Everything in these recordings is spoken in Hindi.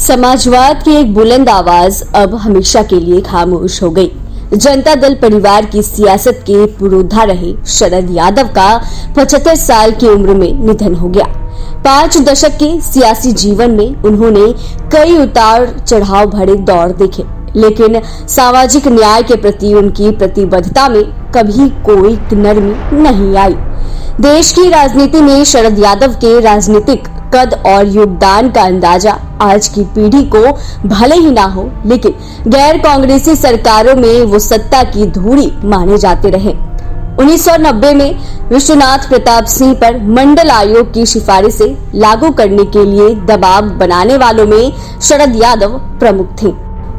समाजवाद की एक बुलंद आवाज अब हमेशा के लिए खामोश हो गई। जनता दल परिवार की सियासत के पुरोधा रहे शरद यादव का 75 साल की उम्र में निधन हो गया। 5 दशक के सियासी जीवन में उन्होंने कई उतार चढ़ाव भरे दौर देखे, लेकिन सामाजिक न्याय के प्रति उनकी प्रतिबद्धता में कभी कोई नरमी नहीं आई। देश की राजनीति में शरद यादव के राजनीतिक कद और योगदान का अंदाजा आज की पीढ़ी को भले ही ना हो, लेकिन गैर कांग्रेसी सरकारों में वो सत्ता की धूरी माने जाते रहे। 1990 में विश्वनाथ प्रताप सिंह पर मंडल आयोग की सिफारिशें लागू करने के लिए दबाव बनाने वालों में शरद यादव प्रमुख थे।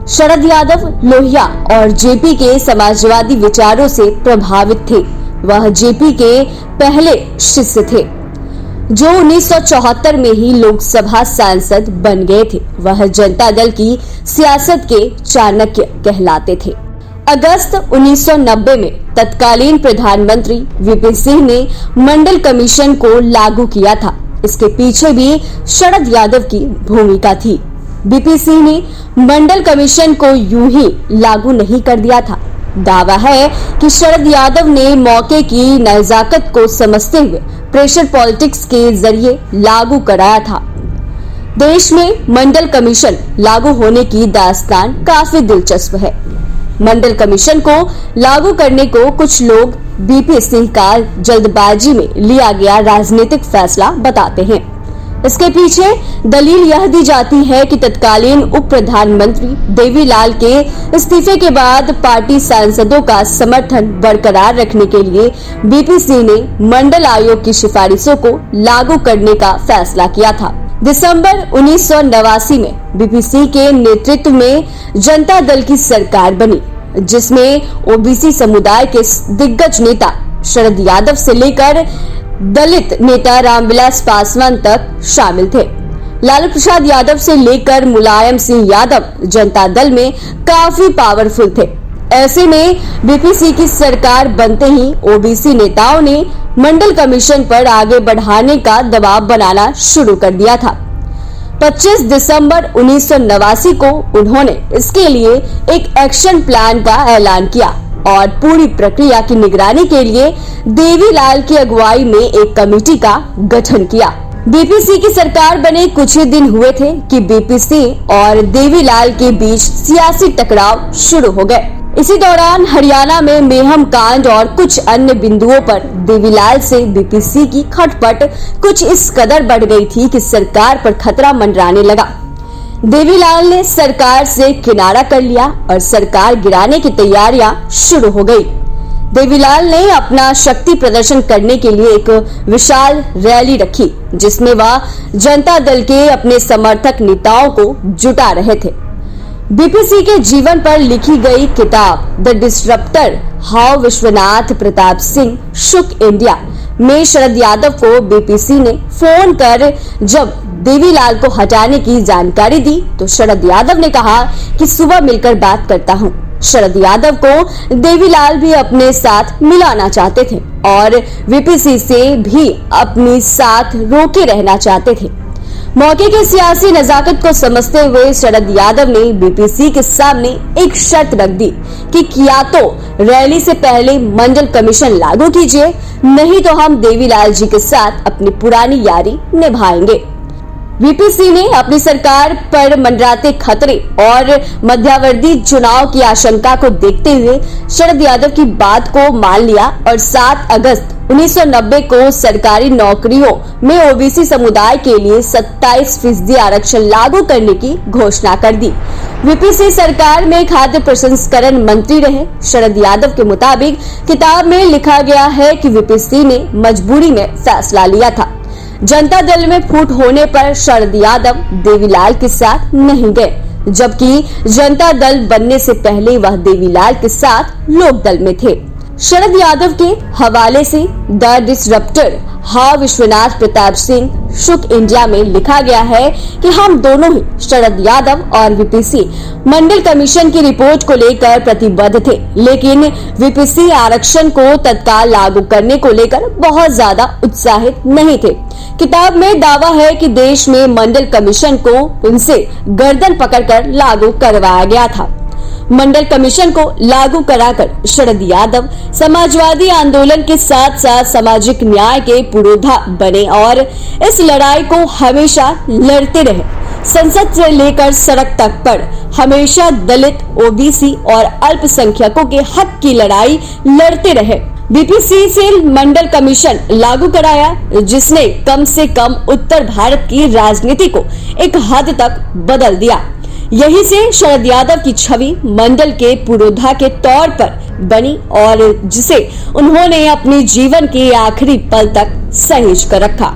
शरद यादव लोहिया और जेपी के समाजवादी विचारों से प्रभावित थे। वह जेपी के पहले शिष्य थे जो 1974 में ही लोकसभा सांसद बन गए थे। वह जनता दल की सियासत के चाणक्य कहलाते थे। अगस्त 1990 में तत्कालीन प्रधानमंत्री वीपी सिंह ने मंडल कमीशन को लागू किया था। इसके पीछे भी शरद यादव की भूमिका थी। वीपी सिंह ने मंडल कमीशन को यूं ही लागू नहीं कर दिया था। दावा है कि शरद यादव ने मौके की नजाकत को समझते हुए प्रेशर पॉलिटिक्स के जरिए लागू कराया था। देश में मंडल कमीशन लागू होने की दास्तान काफी दिलचस्प है। मंडल कमीशन को लागू करने को कुछ लोग वीपी सिंह का जल्दबाजी में लिया गया राजनीतिक फैसला बताते हैं। इसके पीछे दलील यह दी जाती है कि तत्कालीन उप प्रधानमंत्री देवीलाल के इस्तीफे के बाद पार्टी सांसदों का समर्थन बरकरार रखने के लिए वीपी सिंह ने मंडल आयोग की सिफारिशों को लागू करने का फैसला किया था। दिसंबर 1989 में वीपी सिंह के नेतृत्व में जनता दल की सरकार बनी, जिसमें ओबीसी समुदाय के दिग्गज नेता शरद यादव से लेकर दलित नेता रामविलास पासवान तक शामिल थे। लालू प्रसाद यादव से लेकर मुलायम सिंह यादव जनता दल में काफी पावरफुल थे। ऐसे में वीपी सिंह की सरकार बनते ही ओबीसी नेताओं ने मंडल कमीशन पर आगे बढ़ाने का दबाव बनाना शुरू कर दिया था। 25 दिसंबर 1989 को उन्होंने इसके लिए एक एक्शन प्लान का ऐलान किया और पूरी प्रक्रिया की निगरानी के लिए देवीलाल की अगुवाई में एक कमेटी का गठन किया। वीपी सिंह की सरकार बने कुछ ही दिन हुए थे कि वीपी सिंह और देवीलाल के बीच सियासी टकराव शुरू हो गए। इसी दौरान हरियाणा में मेहम कांड और कुछ अन्य बिंदुओं पर देवीलाल से वीपी सिंह की खटपट कुछ इस कदर बढ़ गई थी कि सरकार पर खतरा मंडराने लगा। देवीलाल ने सरकार से किनारा कर लिया और सरकार गिराने की तैयारियां शुरू हो गई। देवीलाल ने अपना शक्ति प्रदर्शन करने के लिए एक विशाल रैली रखी, जिसमें वह जनता दल के अपने समर्थक नेताओं को जुटा रहे थे। वीपी सिंह के जीवन पर लिखी गई किताब the disruptor how Vishwanath Pratap Singh shook India में शरद यादव को वीपी सिंह ने फोन कर जब देवीलाल को हटाने की जानकारी दी तो शरद यादव ने कहा कि सुबह मिलकर बात करता हूं। शरद यादव को देवीलाल भी अपने साथ मिलाना चाहते थे और वीपी सिंह से भी अपनी साथ रोके रहना चाहते थे। मौके की सियासी नजाकत को समझते हुए शरद यादव ने वीपी सिंह के सामने एक शर्त रख दी कि या तो रैली से पहले मंडल कमीशन लागू कीजिए, नहीं तो हम देवीलाल जी के साथ अपनी पुरानी यारी निभाएंगे। वीपी सिंह ने अपनी सरकार पर मंडराते खतरे और मध्यावधि चुनाव की आशंका को देखते हुए शरद यादव की बात को मान लिया और 7 अगस्त 1990 को सरकारी नौकरियों में ओबीसी समुदाय के लिए 27% आरक्षण लागू करने की घोषणा कर दी। वीपी सिंह सरकार में खाद्य प्रसंस्करण मंत्री रहे। शरद यादव के मुताबिक किताब में लिखा गया है कि वीपी सिंह ने मजबूरी में फैसला लिया था। जनता दल में फूट होने पर शरद यादव देवीलाल के साथ नहीं गए, जबकि जनता दल बनने से पहले वह देवीलाल के साथ लोकदल में थे। शरद यादव के हवाले से the disruptor how Vishwanath Pratap Singh shook India में लिखा गया है कि हम दोनों ही शरद यादव और वीपी सिंह मंडल कमीशन की रिपोर्ट को लेकर प्रतिबद्ध थे, लेकिन वीपी सिंह आरक्षण को तत्काल लागू करने को लेकर बहुत ज्यादा उत्साहित नहीं थे, किताब में दावा है कि देश में मंडल कमीशन को उनसे गर्दन पकड़कर लागू करवाया गया था। मंडल कमीशन को लागू कराकर शरद यादव समाजवादी आंदोलन के साथ साथ सामाजिक न्याय के पुरोधा बने और इस लड़ाई को हमेशा लड़ते रहे। संसद से लेकर सड़क तक पर हमेशा दलित, ओबीसी और अल्पसंख्यकों के हक की लड़ाई लड़ते रहे। बीपीसी से मंडल कमीशन लागू कराया, जिसने कम से कम उत्तर भारत की राजनीति को एक हद तक बदल दिया। यही से शरद यादव की छवि मंडल के पुरोधा के तौर पर बनी और जिसे उन्होंने अपने जीवन के आखिरी पल तक सहेज कर रखा।